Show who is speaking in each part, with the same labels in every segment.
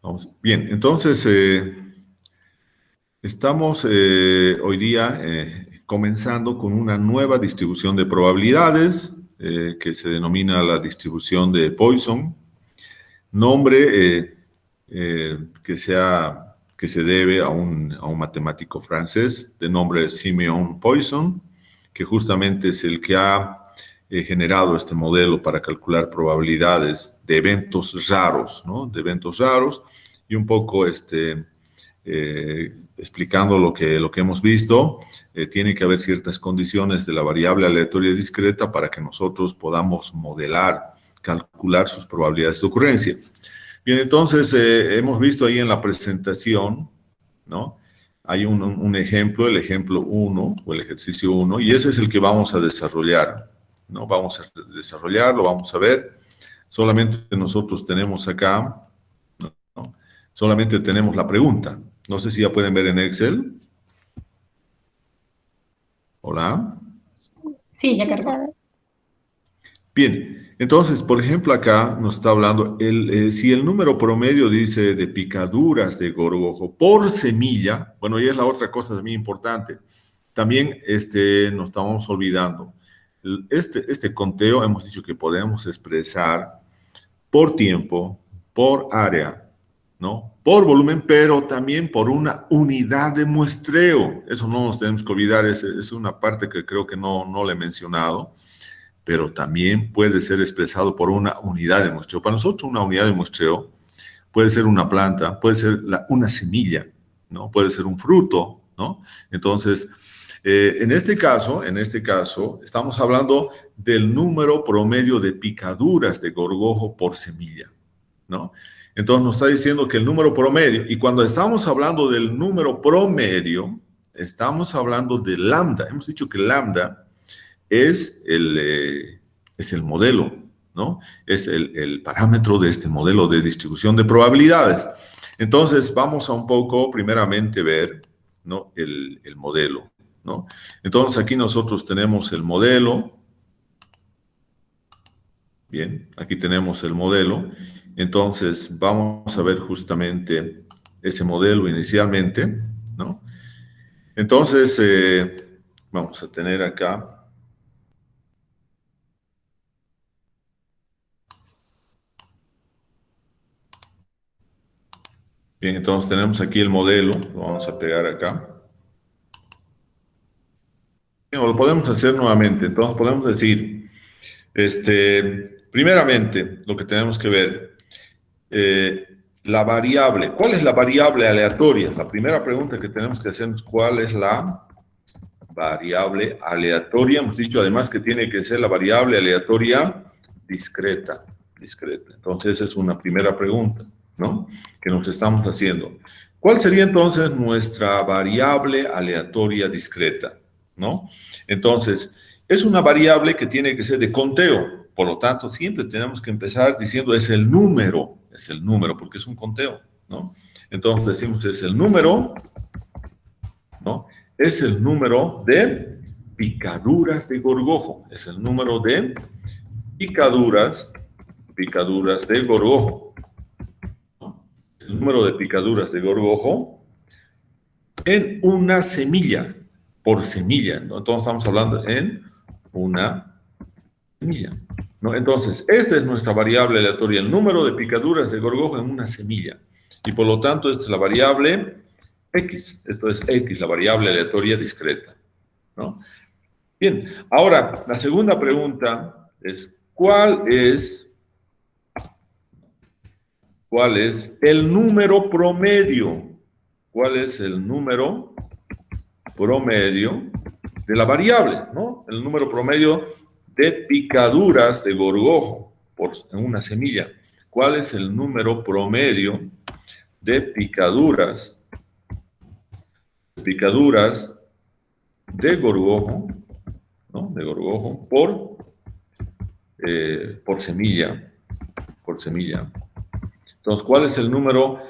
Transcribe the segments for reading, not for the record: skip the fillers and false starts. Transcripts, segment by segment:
Speaker 1: Vamos. Bien, entonces estamos hoy día comenzando con una nueva distribución de probabilidades que se denomina la distribución de Poisson. Nombre que se debe a un matemático francés de nombre Siméon Poisson, que justamente es el que ha generado este modelo para calcular probabilidades de eventos raros, ¿no? De eventos raros, y un poco explicando lo que hemos visto, tiene que haber ciertas condiciones de la variable aleatoria discreta para que nosotros podamos modelar, calcular sus probabilidades de ocurrencia. Bien, entonces hemos visto ahí en la presentación, ¿no? Hay un ejemplo, el ejemplo 1 o el ejercicio 1, y ese es el que vamos a desarrollar, ¿no? Vamos a desarrollarlo, vamos a ver. Solamente nosotros tenemos acá, ¿no? Solamente tenemos la pregunta. No sé si ya pueden ver en Excel. Hola.
Speaker 2: Sí, ya cargó.
Speaker 1: Bien, entonces, por ejemplo, acá nos está hablando, si el número promedio dice de picaduras de gorgojo por semilla, bueno, y es la otra cosa también importante, también nos estamos olvidando, este conteo hemos dicho que podemos expresar por tiempo, por área, ¿no? Por volumen, pero también por una unidad de muestreo. Eso no nos tenemos que olvidar, es una parte que creo que no le he mencionado, pero también puede ser expresado por una unidad de muestreo. Para nosotros una unidad de muestreo puede ser una planta, puede ser una semilla, ¿no? Puede ser un fruto, ¿no? Entonces, en este caso, estamos hablando del número promedio de picaduras de gorgojo por semilla, ¿no? Entonces nos está diciendo que el número promedio, y cuando estamos hablando del número promedio, estamos hablando de lambda. Hemos dicho que lambda es el modelo, ¿no? Es el parámetro de este modelo de distribución de probabilidades. Entonces, vamos a un poco, primeramente, ver, ¿no? El modelo, ¿no? Entonces, aquí nosotros tenemos el modelo. Bien, aquí tenemos el modelo. Entonces, vamos a ver justamente ese modelo inicialmente, ¿no? Entonces, vamos a tener acá. Bien, entonces tenemos aquí el modelo, lo vamos a pegar acá. Bien, lo podemos hacer nuevamente, entonces podemos decir, primeramente, lo que tenemos que ver, la variable, ¿cuál es la variable aleatoria? La primera pregunta que tenemos que hacer es, ¿cuál es la variable aleatoria? Hemos dicho además que tiene que ser la variable aleatoria discreta. Entonces, esa es una primera pregunta, ¿no? Que nos estamos haciendo. ¿Cuál sería entonces nuestra variable aleatoria discreta? ¿No? Entonces, es una variable que tiene que ser de conteo. Por lo tanto, siempre tenemos que empezar diciendo es el número, porque es un conteo, ¿no? Entonces decimos es el número, ¿no? Es el número de picaduras de gorgojo, es el número de picaduras de gorgojo, ¿no? Es el número de picaduras de gorgojo en una semilla, por semilla, ¿no? Entonces estamos hablando en una semilla, ¿no? Entonces, esta es nuestra variable aleatoria, el número de picaduras de gorgojo en una semilla. Y por lo tanto, esta es la variable X. Esto es X, la variable aleatoria discreta, ¿no? Bien, ahora, la segunda pregunta es, ¿cuál es el número promedio? ¿Cuál es el número promedio de la variable, ¿no? El número promedio de picaduras de gorgojo en una semilla. ¿Cuál es el número promedio de picaduras de gorgojo, ¿no? De gorgojo por semilla, Entonces, ¿cuál es el número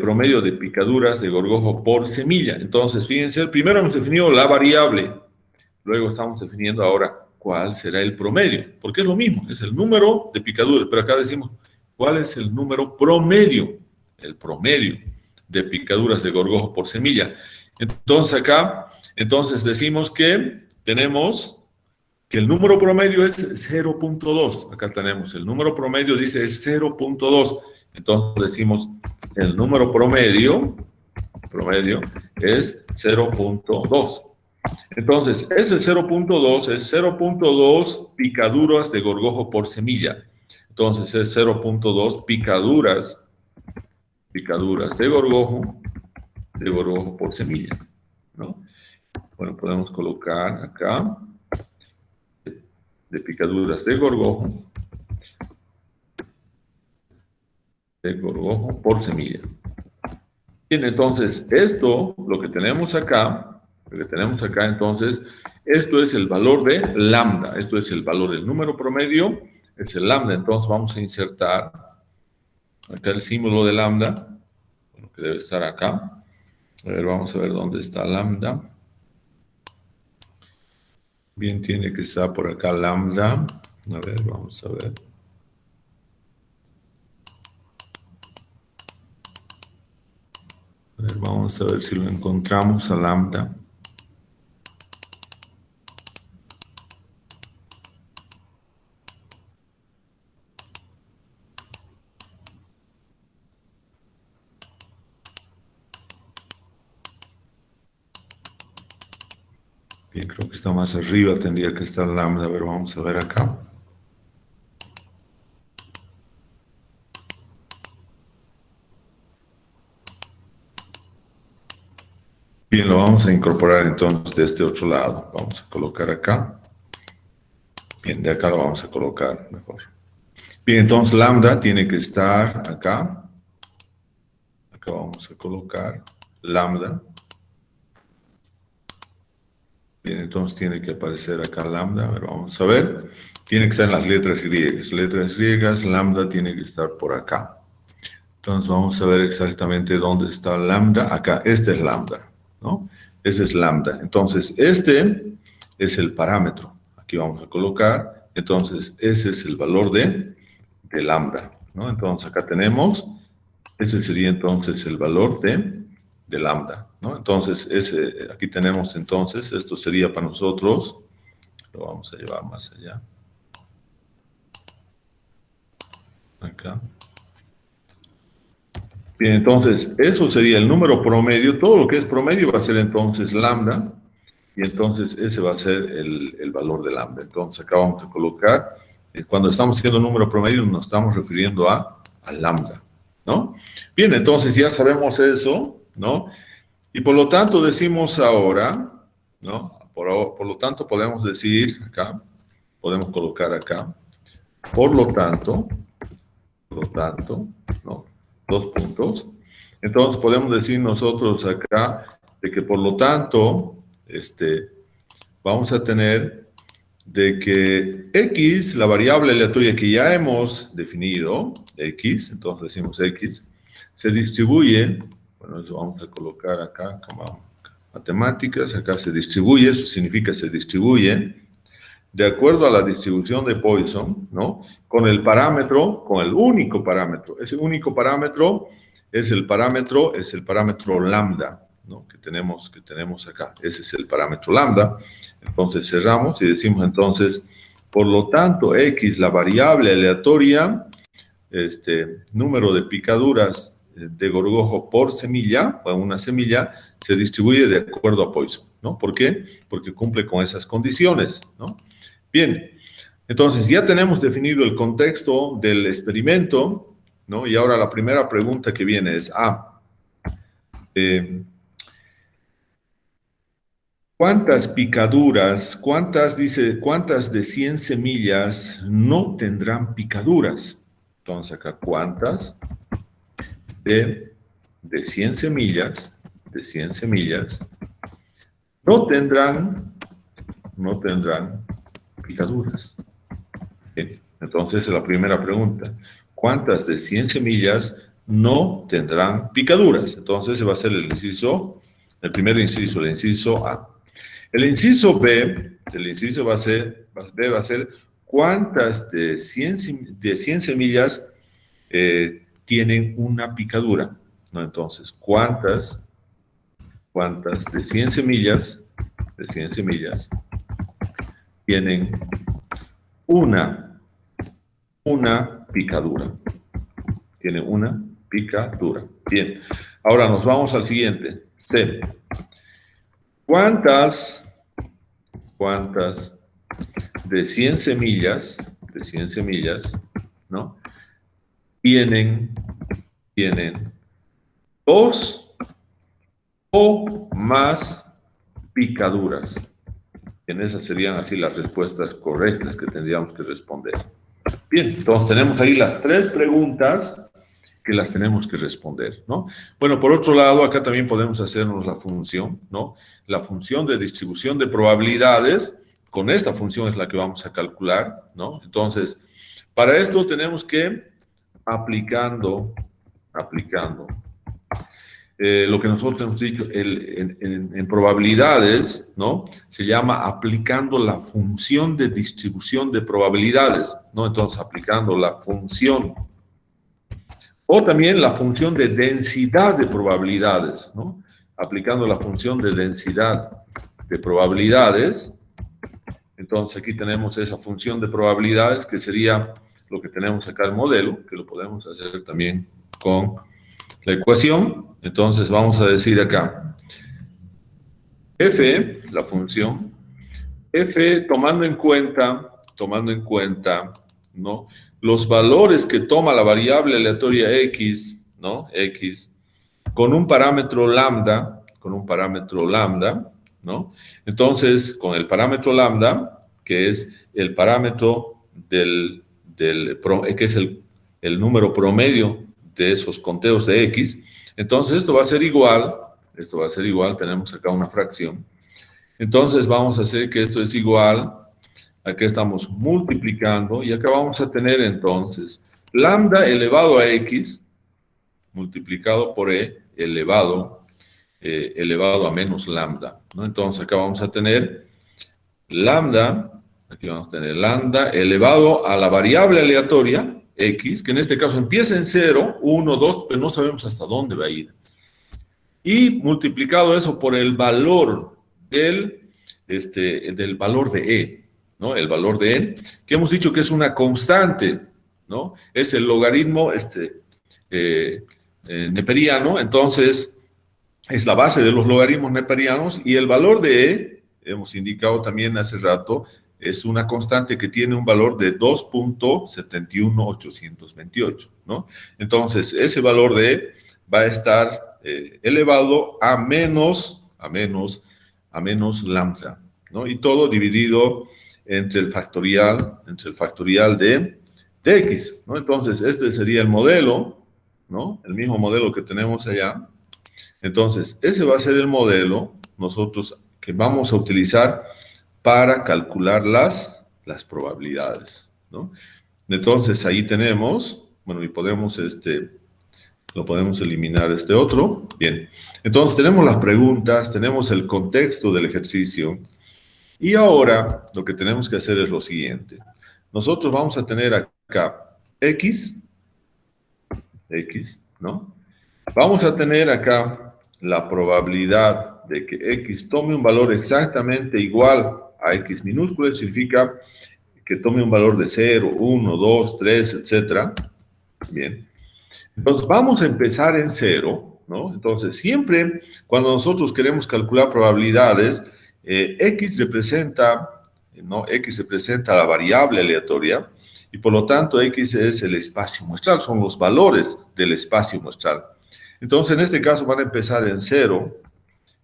Speaker 1: promedio de picaduras de gorgojo por semilla? Entonces, fíjense, primero hemos definido la variable, luego estamos definiendo ahora cuál será el promedio, porque es lo mismo, es el número de picaduras, pero acá decimos cuál es el número promedio. el promedio de picaduras de gorgojo por semilla. Entonces acá, decimos que tenemos que el número promedio es 0.2. Acá tenemos el número promedio, dice es 0.2. Entonces decimos el número promedio es 0.2. Entonces, ese 0.2 es 0.2 picaduras de gorgojo por semilla. Entonces, es 0.2 picaduras de gorgojo por semilla, ¿no? Bueno, podemos colocar acá de picaduras de gorgojo por semilla. Bien, entonces, esto, lo que tenemos acá, entonces, esto es el valor de lambda. Esto es el valor del número promedio, es el lambda. Entonces, vamos a insertar acá el símbolo de lambda, bueno, que debe estar acá. A ver, vamos a ver dónde está lambda. Bien, tiene que estar por acá lambda. A ver, vamos a ver. A ver, vamos a ver si lo encontramos a lambda. Bien, creo que está más arriba, tendría que estar lambda. A ver, vamos a ver acá. Bien, lo vamos a incorporar entonces de este otro lado. Vamos a colocar acá. Bien, de acá lo vamos a colocar mejor. Bien, entonces lambda tiene que estar acá. Acá vamos a colocar lambda. Bien, entonces tiene que aparecer acá lambda. A ver, vamos a ver. Tiene que estar en las letras griegas. Letras griegas, lambda tiene que estar por acá. Entonces vamos a ver exactamente dónde está lambda. Acá, este es lambda, ¿no? Ese es lambda. Entonces, este es el parámetro. Aquí vamos a colocar. Entonces, ese es el valor de lambda, ¿no? Entonces, acá tenemos, ese sería entonces el valor de lambda, ¿no? Entonces, aquí tenemos entonces, esto sería para nosotros, lo vamos a llevar más allá. Acá. Bien, entonces, eso sería el número promedio. Todo lo que es promedio va a ser entonces lambda, y entonces ese va a ser el valor de lambda. Entonces, acá vamos a colocar, cuando estamos haciendo número promedio, nos estamos refiriendo a lambda, ¿no? Bien, entonces ya sabemos eso, ¿no? Y por lo tanto decimos ahora, ¿no? Por lo tanto podemos decir acá, podemos colocar acá, por lo tanto, ¿no? 2 puntos. Entonces podemos decir nosotros acá de que por lo tanto, vamos a tener de que x, la variable aleatoria que ya hemos definido, x, entonces decimos x, se distribuye, bueno, eso vamos a colocar acá como matemáticas, acá se distribuye, eso significa se distribuye de acuerdo a la distribución de Poisson, ¿no? Con el parámetro, con el único parámetro. Ese único parámetro es el parámetro lambda, ¿no? que tenemos acá. Ese es el parámetro lambda. Entonces cerramos y decimos entonces, por lo tanto, x, la variable aleatoria, número de picaduras de gorgojo por semilla, o una semilla, se distribuye de acuerdo a Poisson, ¿no? ¿Por qué? Porque cumple con esas condiciones, ¿no? Bien, entonces ya tenemos definido el contexto del experimento, ¿no? Y ahora la primera pregunta que viene es, ¿cuántas picaduras, cuántas de 100 semillas no tendrán picaduras? Entonces acá, ¿cuántas de 100 semillas, no tendrán picaduras? Bien, entonces la primera pregunta, ¿cuántas de 100 semillas no tendrán picaduras? Entonces ese va a ser el primer inciso, el inciso A. El inciso B, va a ser ¿cuántas de 100 semillas tienen una picadura, ¿no? Entonces, ¿cuántas de 100 semillas tienen una picadura? Tienen una picadura. Bien. Ahora nos vamos al siguiente. C. ¿Cuántas de 100 semillas, ¿no? Tienen dos o más picaduras? En esas serían así las respuestas correctas que tendríamos que responder. Bien, entonces tenemos ahí las tres preguntas que las tenemos que responder, ¿no? Bueno, por otro lado, acá también podemos hacernos la función, ¿no? La función de distribución de probabilidades, con esta función es la que vamos a calcular, ¿no? Entonces, para esto tenemos que, aplicando lo que nosotros hemos dicho en probabilidades, ¿no? Se llama aplicando la función de distribución de probabilidades, ¿no? Entonces, aplicando la función, o también la función de densidad de probabilidades, ¿no? Aplicando la función de densidad de probabilidades. Entonces, aquí tenemos esa función de probabilidades, que sería lo que tenemos acá el modelo, que lo podemos hacer también con la ecuación. Entonces vamos a decir acá, f, la función, f tomando en cuenta, ¿no? Los valores que toma la variable aleatoria x, ¿no? X, con un parámetro lambda, ¿no? Entonces, con el parámetro lambda, que es el parámetro que es el número promedio de esos conteos de x. Entonces, esto va a ser igual, tenemos acá una fracción. Entonces, vamos a hacer que esto es igual, acá estamos multiplicando, y acá vamos a tener entonces lambda elevado a x, multiplicado por e elevado a menos lambda, ¿no? Entonces, acá vamos a tener lambda, aquí vamos a tener lambda elevado a la variable aleatoria, x, que en este caso empieza en 0, 1, 2, pero no sabemos hasta dónde va a ir. Y multiplicado eso por el valor del valor de e, ¿no? El valor de e, que hemos dicho que es una constante, ¿no? Es el logaritmo neperiano, entonces es la base de los logaritmos neperianos, y el valor de e, hemos indicado también hace rato, es una constante que tiene un valor de 2.71828, ¿no? Entonces, ese valor de e va a estar elevado a menos lambda, ¿no? Y todo dividido entre el factorial de x, ¿no? Entonces, este sería el modelo, ¿no? El mismo modelo que tenemos allá. Entonces, ese va a ser el modelo nosotros que vamos a utilizar para calcular las probabilidades, ¿no? Entonces, ahí tenemos, bueno, y podemos, lo podemos eliminar este otro. Bien, entonces tenemos las preguntas, tenemos el contexto del ejercicio, y ahora lo que tenemos que hacer es lo siguiente. Nosotros vamos a tener acá x, ¿no? Vamos a tener acá la probabilidad de que x tome un valor exactamente igual a x minúscula, significa que tome un valor de 0, 1, 2, 3, etc. Bien. Entonces, vamos a empezar en 0, ¿no? Entonces, siempre cuando nosotros queremos calcular probabilidades, x representa, ¿no? X representa la variable aleatoria, y por lo tanto, x es el espacio muestral, son los valores del espacio muestral. Entonces, en este caso van a empezar en 0,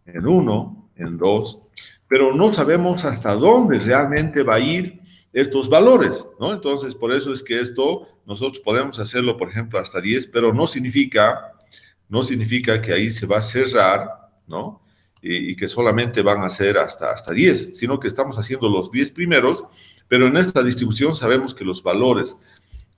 Speaker 1: en 1, en 2, pero no sabemos hasta dónde realmente va a ir estos valores, ¿no? Entonces, por eso es que esto nosotros podemos hacerlo, por ejemplo, hasta 10, pero no significa que ahí se va a cerrar, ¿no? Y que solamente van a ser hasta 10, sino que estamos haciendo los 10 primeros, pero en esta distribución sabemos que los valores,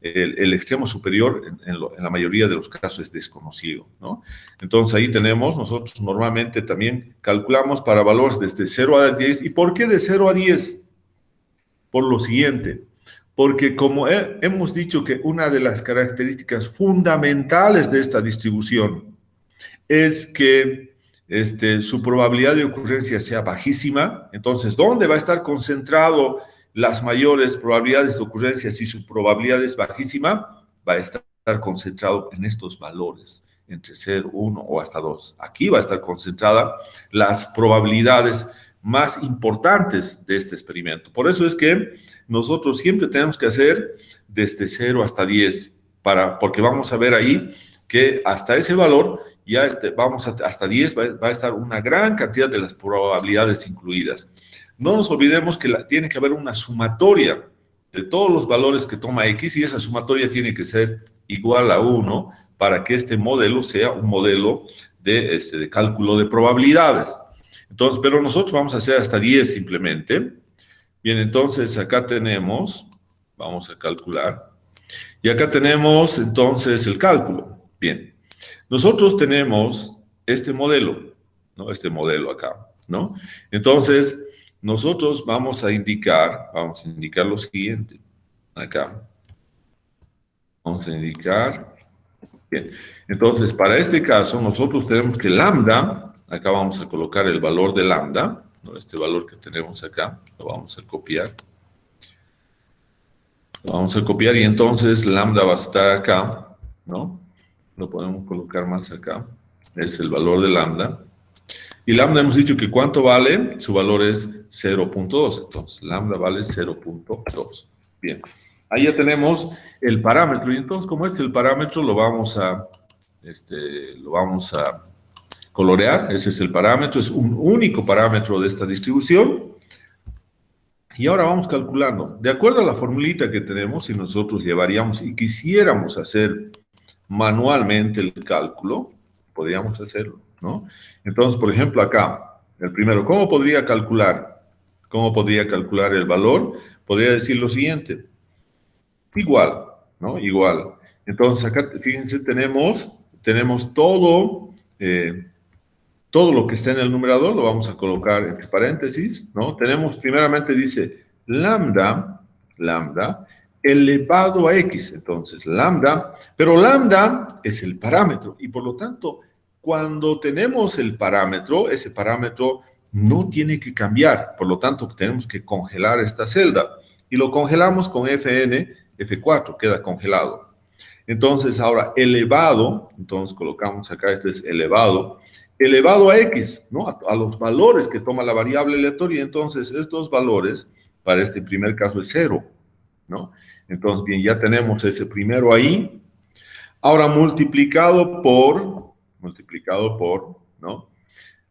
Speaker 1: el extremo superior en la mayoría de los casos es desconocido, ¿no? Entonces ahí tenemos, nosotros normalmente también calculamos para valores desde 0 a 10. ¿Y por qué de 0 a 10? Por lo siguiente, Porque como hemos dicho que una de las características fundamentales de esta distribución es que su probabilidad de ocurrencia sea bajísima, entonces, ¿dónde va a estar concentrado las mayores probabilidades de ocurrencia si su probabilidad es bajísima? Va a estar concentrado en estos valores, entre 0, 1 o hasta 2. Aquí va a estar concentrada las probabilidades más importantes de este experimento. Por eso es que nosotros siempre tenemos que hacer desde 0 hasta 10, porque vamos a ver ahí que hasta ese valor, ya hasta 10, va a estar una gran cantidad de las probabilidades incluidas. No nos olvidemos que tiene que haber una sumatoria de todos los valores que toma X y esa sumatoria tiene que ser igual a 1 para que este modelo sea un modelo de cálculo de probabilidades. Entonces, pero nosotros vamos a hacer hasta 10 simplemente. Bien, entonces acá tenemos, vamos a calcular, y acá tenemos entonces el cálculo. Bien, nosotros tenemos este modelo, ¿no? Este modelo acá, ¿no? Entonces, nosotros vamos a indicar lo siguiente, acá. Vamos a indicar, bien. Entonces, para este caso, nosotros tenemos que lambda, acá vamos a colocar el valor de lambda, ¿no? Este valor que tenemos acá, lo vamos a copiar. Lo vamos a copiar y entonces lambda va a estar acá, ¿no? Lo podemos colocar más acá. Es el valor de lambda. Y lambda hemos dicho que ¿cuánto vale? Su valor es 0.2. Entonces, lambda vale 0.2. Bien. Ahí ya tenemos el parámetro. Y entonces, como este es el parámetro, lo vamos a colorear. Ese es el parámetro. Es un único parámetro de esta distribución. Y ahora vamos calculando. De acuerdo a la formulita que tenemos, si nosotros llevaríamos y quisiéramos hacer manualmente el cálculo, podríamos hacerlo, ¿no? Entonces, por ejemplo, acá, el primero, ¿cómo podría calcular? ¿Cómo podría calcular el valor? Podría decir lo siguiente. Igual, ¿no? Igual. Entonces, acá, fíjense, tenemos todo lo que está en el numerador, lo vamos a colocar entre paréntesis, ¿no? Tenemos, primeramente dice, lambda elevado a x. Entonces, lambda, pero lambda es el parámetro y por lo tanto, cuando tenemos el parámetro, ese parámetro no tiene que cambiar. Por lo tanto, tenemos que congelar esta celda y lo congelamos con Fn, F4, queda congelado. Entonces, ahora, elevado, entonces colocamos acá, este es elevado a x, ¿no? A los valores que toma la variable aleatoria. Entonces, estos valores, para este primer caso, es 0, ¿no? Entonces, bien, ya tenemos ese primero ahí. Ahora, multiplicado por, ¿no?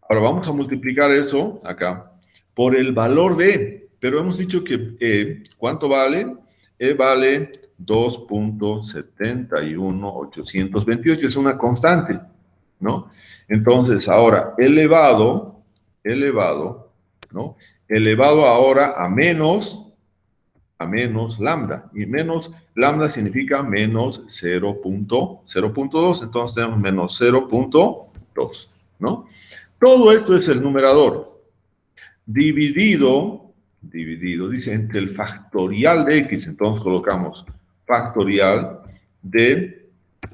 Speaker 1: Ahora, vamos a multiplicar eso acá por el valor de E. Pero hemos dicho que E, ¿cuánto vale? E vale 2.71828. Es una constante, ¿no? Entonces, ahora, elevado, ¿no? Elevado ahora a menos lambda. Y menos lambda significa menos 0.2. Entonces, tenemos menos 0.2, ¿no? Todo esto es el numerador. Dividido, dice, entre el factorial de x. Entonces, colocamos factorial de,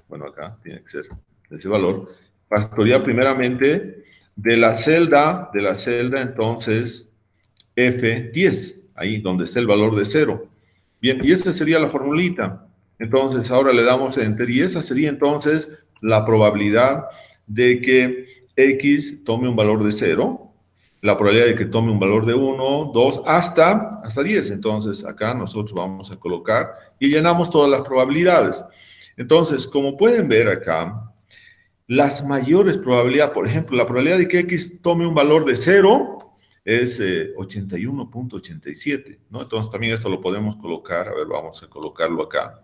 Speaker 1: bueno, acá tiene que ser ese valor, factorial primeramente de la celda, entonces, F10, ahí donde está el valor de 0. Bien, y esa sería la formulita. Entonces, ahora le damos enter, y esa sería entonces la probabilidad de que X tome un valor de 0, la probabilidad de que tome un valor de 1, 2, hasta 10. Entonces, acá nosotros vamos a colocar y llenamos todas las probabilidades. Entonces, como pueden ver acá, las mayores probabilidades, por ejemplo, la probabilidad de que X tome un valor de 0 es 81.87, ¿no? Entonces, también esto lo podemos colocar, a ver, vamos a colocarlo acá.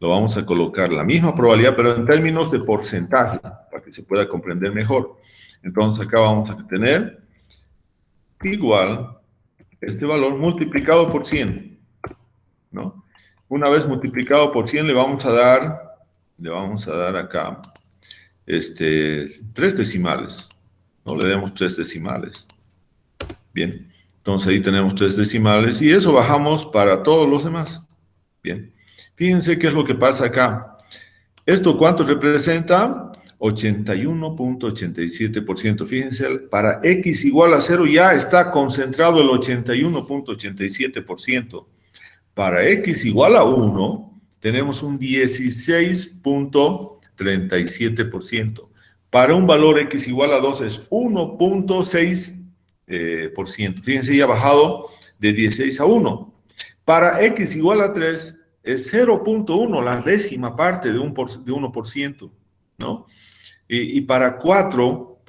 Speaker 1: Lo vamos a colocar la misma probabilidad, pero en términos de porcentaje, para que se pueda comprender mejor. Entonces, acá vamos a tener igual este valor multiplicado por 100, ¿no? Una vez multiplicado por 100 le vamos a dar acá 3 decimales, ¿no? Le demos 3 decimales. Bien, entonces ahí tenemos 3 decimales y eso bajamos para todos los demás, Bien, fíjense qué es lo que pasa acá. ¿Esto cuánto representa? 81.87%. Fíjense, para x igual a 0 ya está concentrado el 81.87%. Para x igual a 1, tenemos un 16.37%. Para un valor x igual a 2 es 1.6%. Fíjense, ya ha bajado de 16 a 1. Para x igual a 3 es 0.1, la décima parte de 1%, ¿no? Y para 4,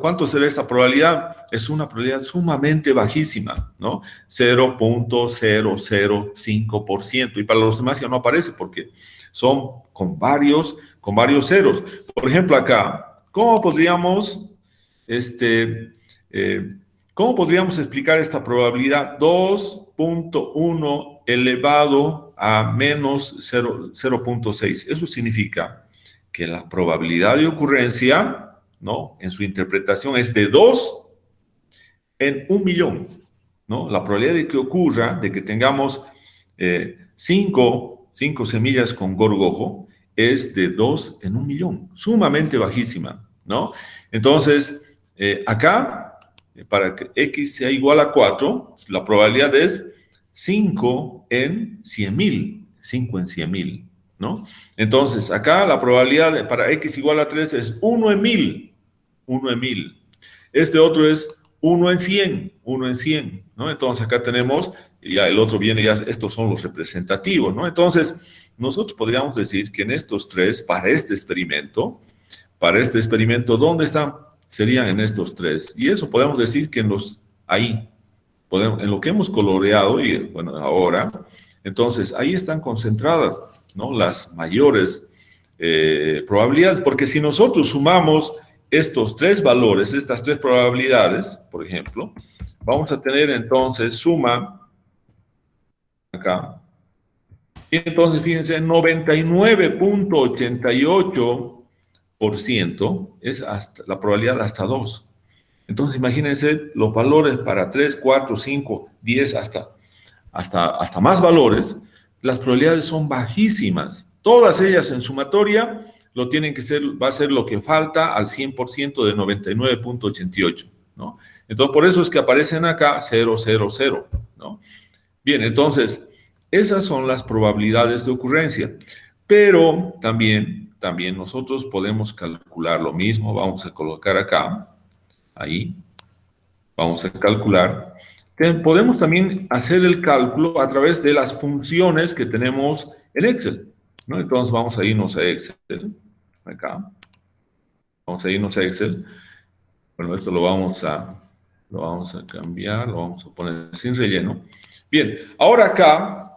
Speaker 1: ¿cuánto será esta probabilidad? Es una probabilidad sumamente bajísima, ¿no? 0.005%. Y para los demás ya no aparece porque son con varios ceros. Por ejemplo, acá, ¿cómo podríamos explicar esta probabilidad? 2.1 elevado a menos 0.6. Eso significa que la probabilidad de ocurrencia, ¿no?, en su interpretación es de 2 en 1.000.000, ¿no? La probabilidad de que ocurra, de que tengamos 5 semillas con gorgojo, es de 2 en 1.000.000, sumamente bajísima, ¿no? Entonces, acá, para que x sea igual a 4, la probabilidad es 5 en 100.000, 5 en 100.000. ¿No? Entonces, acá la probabilidad para x igual a 3 es 1 en 1.000, 1 en 1.000. Este otro es 1 en 100, 1 en 100, ¿no? Entonces, acá tenemos, ya el otro viene, ya estos son los representativos, ¿no? Entonces, nosotros podríamos decir que en estos tres, para este experimento, ¿dónde están? Serían en estos tres. Y eso podemos decir que en lo que hemos coloreado, y bueno, ahora, entonces, ahí están concentradas, ¿no?, las mayores probabilidades, porque si nosotros sumamos estos tres valores, estas tres probabilidades, por ejemplo, vamos a tener entonces suma acá, y entonces fíjense, 99.88% es hasta la probabilidad hasta 2. Entonces imagínense los valores para 3, 4, 5, 10, hasta más valores. Las probabilidades son bajísimas. Todas ellas en sumatoria va a ser lo que falta al 100% de 99.88, ¿no? Entonces, por eso es que aparecen acá 0, 0, 0, ¿no? Bien, entonces, esas son las probabilidades de ocurrencia. Pero también nosotros podemos calcular lo mismo. Vamos a colocar acá, ahí, vamos a calcular. Podemos también hacer el cálculo a través de las funciones que tenemos en Excel, ¿no? Entonces vamos a irnos a Excel, acá. Vamos a irnos a Excel. Bueno, esto lo vamos a cambiar, lo vamos a poner sin relleno. Bien, ahora acá,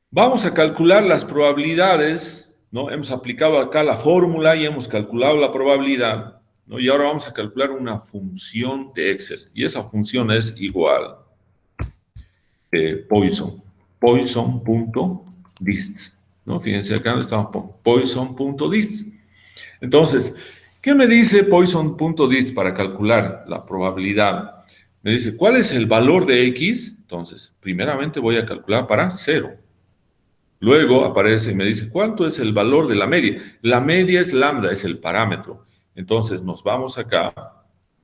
Speaker 1: vamos a calcular las probabilidades, ¿no? Hemos aplicado acá la fórmula y hemos calculado la probabilidad, ¿no? Y ahora vamos a calcular una función de Excel. Y esa función es igual Poisson.dist, ¿no? Fíjense acá estamos Poisson.dist. Entonces, ¿qué me dice Poisson.dist para calcular la probabilidad? Me dice, ¿cuál es el valor de X? Entonces, primeramente voy a calcular para 0. Luego aparece y me dice, ¿cuánto es el valor de la media? La media es lambda, es el parámetro. Entonces, nos vamos acá.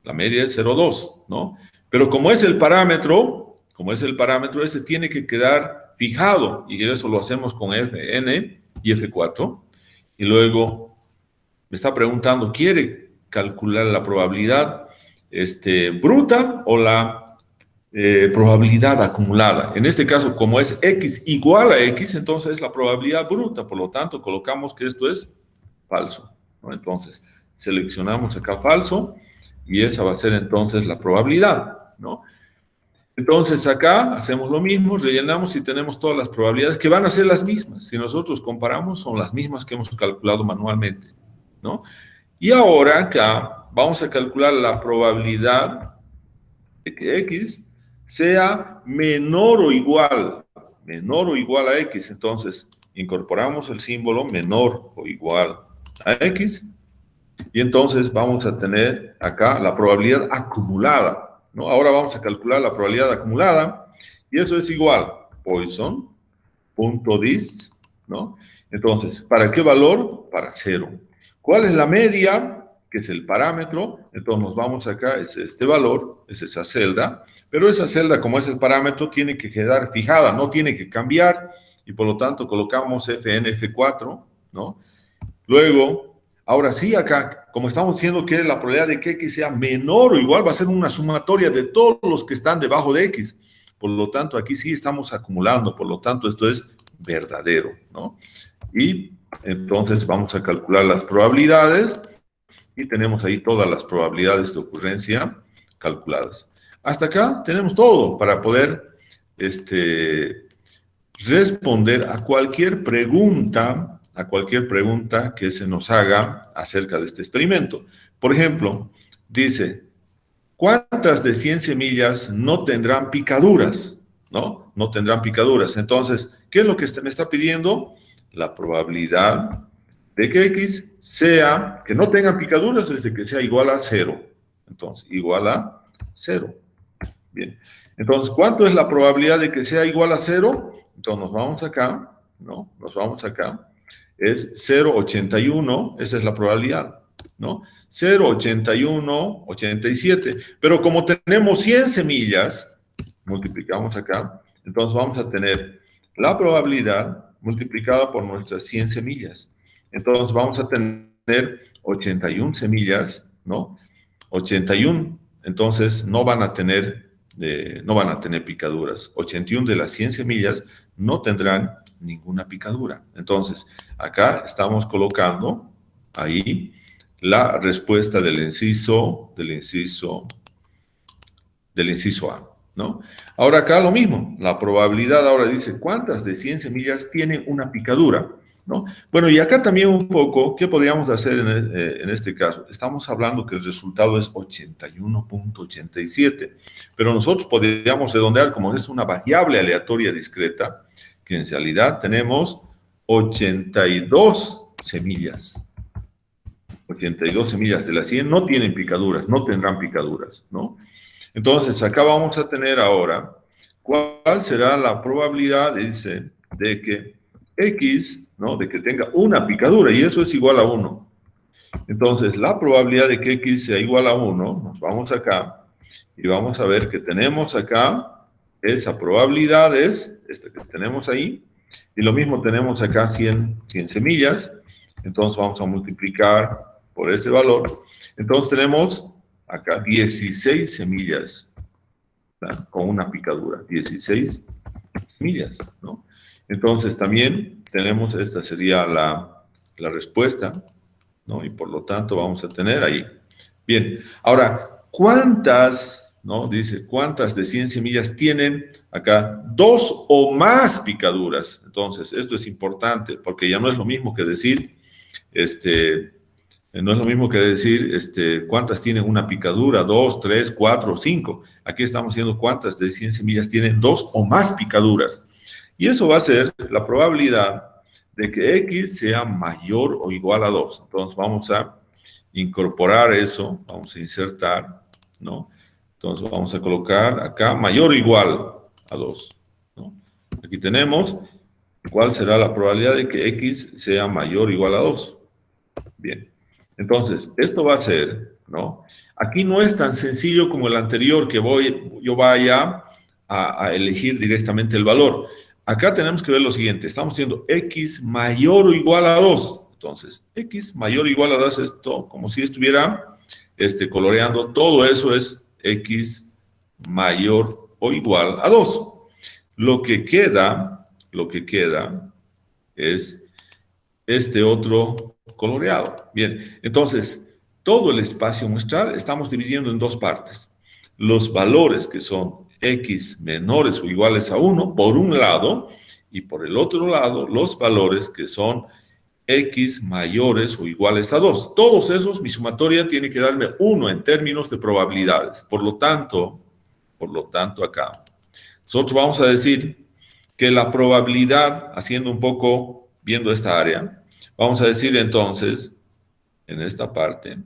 Speaker 1: La media es 0,2, ¿no? Pero como es el parámetro, ese tiene que quedar fijado. Y eso lo hacemos con Fn y F4. Y luego me está preguntando, ¿quiere calcular la probabilidad bruta o la probabilidad acumulada? En este caso, como es x igual a x, entonces es la probabilidad bruta. Por lo tanto, colocamos que esto es falso, ¿no? Entonces, seleccionamos acá falso y esa va a ser entonces la probabilidad, ¿no? Entonces, acá hacemos lo mismo, rellenamos y tenemos todas las probabilidades que van a ser las mismas. Si nosotros comparamos, son las mismas que hemos calculado manualmente, ¿no? Y ahora acá vamos a calcular la probabilidad de que x sea menor o igual a x. Entonces, incorporamos el símbolo menor o igual a x. Y entonces vamos a tener acá la probabilidad acumulada, ¿no? Ahora vamos a calcular la probabilidad acumulada. Y eso es igual Poisson.dist, ¿no? Entonces, ¿para qué valor? Para 0. ¿Cuál es la media? Que es el parámetro. Entonces nos vamos acá, es este valor, es esa celda, pero esa celda, como es el parámetro, tiene que quedar fijada, no tiene que cambiar, y por lo tanto colocamos Fn, F4, ¿no? Luego, ahora sí acá, como estamos diciendo que la probabilidad de que X sea menor o igual, va a ser una sumatoria de todos los que están debajo de X. Por lo tanto, aquí sí estamos acumulando, por lo tanto, esto es verdadero, ¿no? Y entonces vamos a calcular las probabilidades y tenemos ahí todas las probabilidades de ocurrencia calculadas. Hasta acá tenemos todo para poder responder a cualquier pregunta que se nos haga acerca de este experimento. Por ejemplo, dice, ¿cuántas de 100 semillas no tendrán picaduras? ¿No? No tendrán picaduras. Entonces, ¿qué es lo que me está pidiendo? La probabilidad de que X sea, que no tenga picaduras, es de que sea igual a 0. Entonces, igual a 0. Bien. Entonces, ¿cuánto es la probabilidad de que sea igual a 0? Entonces, nos vamos acá, ¿no? Nos vamos acá. Es 0,81, esa es la probabilidad, ¿no? 0,81, 87. Pero como tenemos 100 semillas, multiplicamos acá, entonces vamos a tener la probabilidad multiplicada por nuestras 100 semillas. Entonces vamos a tener 81 semillas, ¿no? 81, entonces no van a tener picaduras. 81 de las 100 semillas no tendrán ninguna picadura. Entonces, acá estamos colocando ahí la respuesta del inciso A, ¿no? Ahora acá lo mismo, la probabilidad ahora dice, ¿cuántas de 100 semillas tienen una picadura? ¿No? Bueno, y acá también un poco, ¿qué podríamos hacer en este caso? Estamos hablando que el resultado es 81.87, pero nosotros podríamos redondear como es una variable aleatoria discreta, que en realidad tenemos 82 semillas. 82 semillas de las 100 no tienen picaduras, no tendrán picaduras, ¿no? Entonces, acá vamos a tener ahora, ¿cuál será la probabilidad, dice, de que X, ¿no? De que tenga una picadura, y eso es igual a 1. Entonces, la probabilidad de que X sea igual a 1, nos vamos acá, y vamos a ver que tenemos acá, esa probabilidad es esta que tenemos ahí, y lo mismo tenemos acá 100 semillas, entonces vamos a multiplicar por ese valor. Entonces tenemos acá 16 semillas, ¿verdad? Con una picadura, 16 semillas, ¿no? Entonces también tenemos, esta sería la respuesta, ¿no? Y por lo tanto vamos a tener ahí. Bien, ahora, ¿cuántas, no? Dice, ¿cuántas de 100 semillas tienen acá 2 o más picaduras? Entonces, esto es importante porque ya no es lo mismo que decir, no es lo mismo que decir cuántas tienen una picadura, 2, 3, 4, 5. Aquí estamos diciendo cuántas de 100 semillas tienen 2 o más picaduras. Y eso va a ser la probabilidad de que X sea mayor o igual a 2. Entonces vamos a incorporar eso, vamos a insertar, ¿no? Entonces vamos a colocar acá mayor o igual a 2, ¿no? Aquí tenemos cuál será la probabilidad de que X sea mayor o igual a 2. Bien. Entonces, esto va a ser, ¿no? Aquí no es tan sencillo como el anterior que yo vaya a elegir directamente el valor. Acá tenemos que ver lo siguiente. Estamos diciendo X mayor o igual a 2. Entonces, X mayor o igual a 2, esto, como si estuviera coloreando, todo eso es X mayor o igual a 2. Lo que queda es este otro coloreado. Bien, entonces, todo el espacio muestral estamos dividiendo en dos partes. Los valores que son X menores o iguales a 1, por un lado, y por el otro lado, los valores que son X mayores o iguales a 2. Todos esos, mi sumatoria tiene que darme 1 en términos de probabilidades. Por lo tanto, acá, nosotros vamos a decir que la probabilidad, haciendo un poco, viendo esta área, vamos a decir entonces, en esta parte,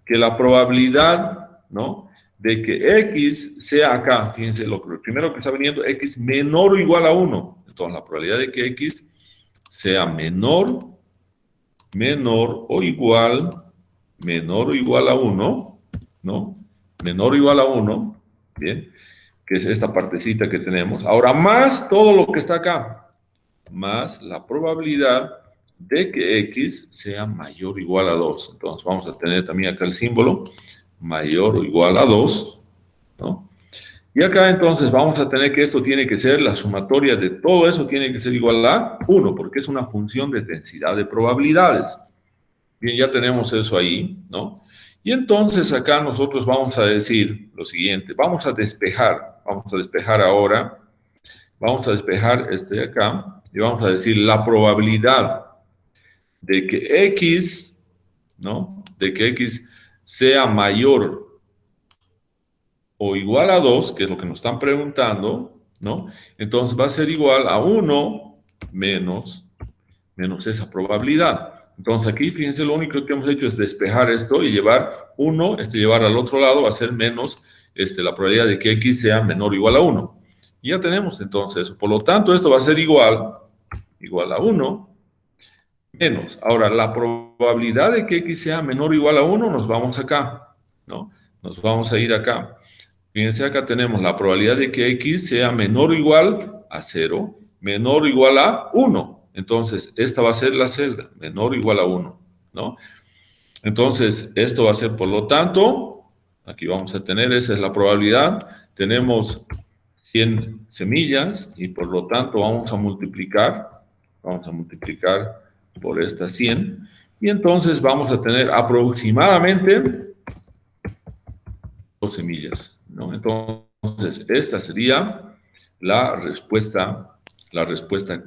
Speaker 1: que la probabilidad, ¿no? de que X sea acá, fíjense, lo primero que está viniendo, X menor o igual a 1. Entonces, la probabilidad de que X sea menor o igual a 1, ¿no? Menor o igual a 1, ¿bien? Que es esta partecita que tenemos. Ahora, más todo lo que está acá, más la probabilidad de que X sea mayor o igual a 2. Entonces, vamos a tener también acá el símbolo mayor o igual a 2, ¿no? Y acá entonces vamos a tener que esto tiene que ser la sumatoria de todo eso, tiene que ser igual a 1, porque es una función de densidad de probabilidades. Bien, ya tenemos eso ahí, ¿no? Y entonces acá nosotros vamos a decir lo siguiente, vamos a despejar ahora, vamos a despejar este de acá, y vamos a decir la probabilidad de que X, ¿no? De que X sea mayor o igual a 2, que es lo que nos están preguntando, ¿no? Entonces va a ser igual a 1 menos esa probabilidad. Entonces aquí, fíjense, lo único que hemos hecho es despejar esto y llevar 1, llevar al otro lado va a ser menos la probabilidad de que X sea menor o igual a 1. Y ya tenemos entonces eso. Por lo tanto, esto va a ser igual a 1 menos. Ahora, la probabilidad de que X sea menor o igual a 1, nos vamos acá, ¿no? Nos vamos a ir acá. Fíjense, acá tenemos la probabilidad de que X sea menor o igual a 0, menor o igual a 1. Entonces, esta va a ser la celda, menor o igual a 1, ¿no? Entonces, esto va a ser, por lo tanto, aquí vamos a tener, esa es la probabilidad. Tenemos 100 semillas y por lo tanto vamos a multiplicar por estas 100. Y entonces vamos a tener aproximadamente 2 semillas, ¿no? Entonces, esta sería la respuesta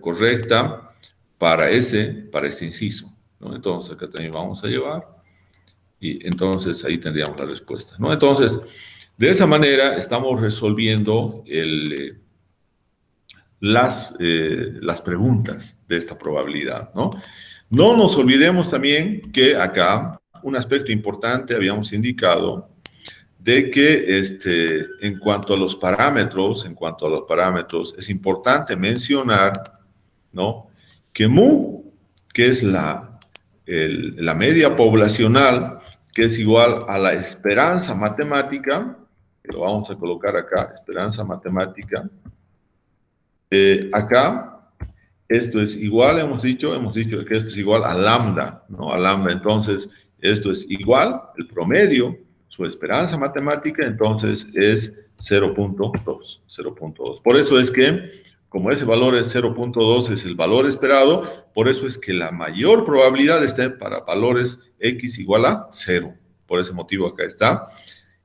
Speaker 1: correcta para ese inciso, ¿no? Entonces, acá también vamos a llevar y entonces ahí tendríamos la respuesta, ¿no? Entonces, de esa manera estamos resolviendo las preguntas de esta probabilidad, ¿no? No nos olvidemos también que acá un aspecto importante habíamos indicado de que en cuanto a los parámetros, es importante mencionar, ¿no? Que mu, que es la media poblacional, que es igual a la esperanza matemática, que lo vamos a colocar acá, esperanza matemática. Acá, esto es igual, hemos dicho que esto es igual a lambda, ¿no? A lambda, entonces, esto es igual, el promedio, su esperanza matemática, entonces, es 0.2. Por eso es que, como ese valor es 0.2, es el valor esperado, por eso es que la mayor probabilidad está para valores x igual a 0. Por ese motivo acá está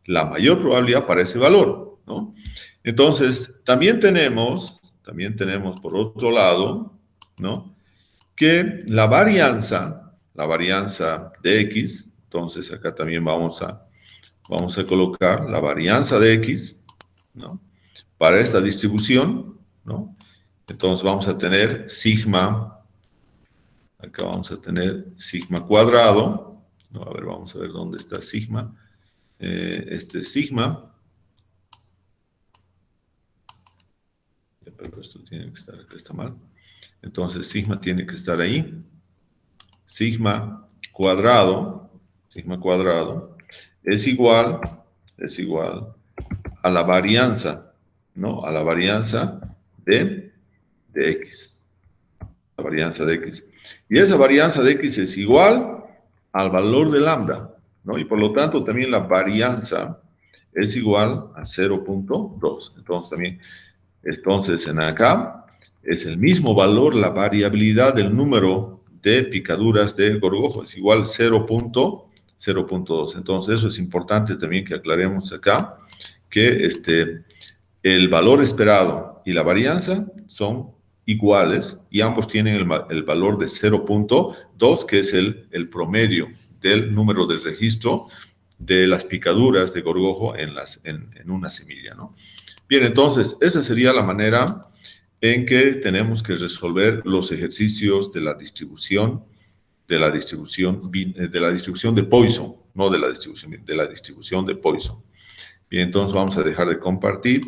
Speaker 1: la mayor probabilidad para ese valor, ¿no? Entonces, también tenemos por otro lado, ¿no? Que la varianza de x, entonces acá también vamos a colocar la varianza de x, ¿no? Para esta distribución, ¿no? Entonces vamos a tener sigma, acá vamos a tener sigma cuadrado, ¿no? A ver, vamos a ver dónde está sigma. Sigma, pero esto tiene que estar, acá está mal. Entonces sigma tiene que estar ahí. Sigma cuadrado es igual a la varianza, ¿no? A la varianza de x. La varianza de x. Y esa varianza de x es igual al valor de lambda, ¿no? Y por lo tanto también la varianza es igual a 0.2. Entonces en acá es el mismo valor, la variabilidad del número de picaduras de gorgojo es igual a 0.2. Entonces eso es importante también que aclaremos acá, que el valor esperado y la varianza son iguales y ambos tienen el valor de 0.2, que es el promedio del número de registro de las picaduras de gorgojo en una semilla, ¿no? Bien, entonces, esa sería la manera en que tenemos que resolver los ejercicios de la distribución de Poisson, no de la distribución de la distribución de Poisson. Bien, entonces vamos a dejar de compartir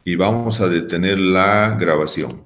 Speaker 1: y vamos a detener la grabación.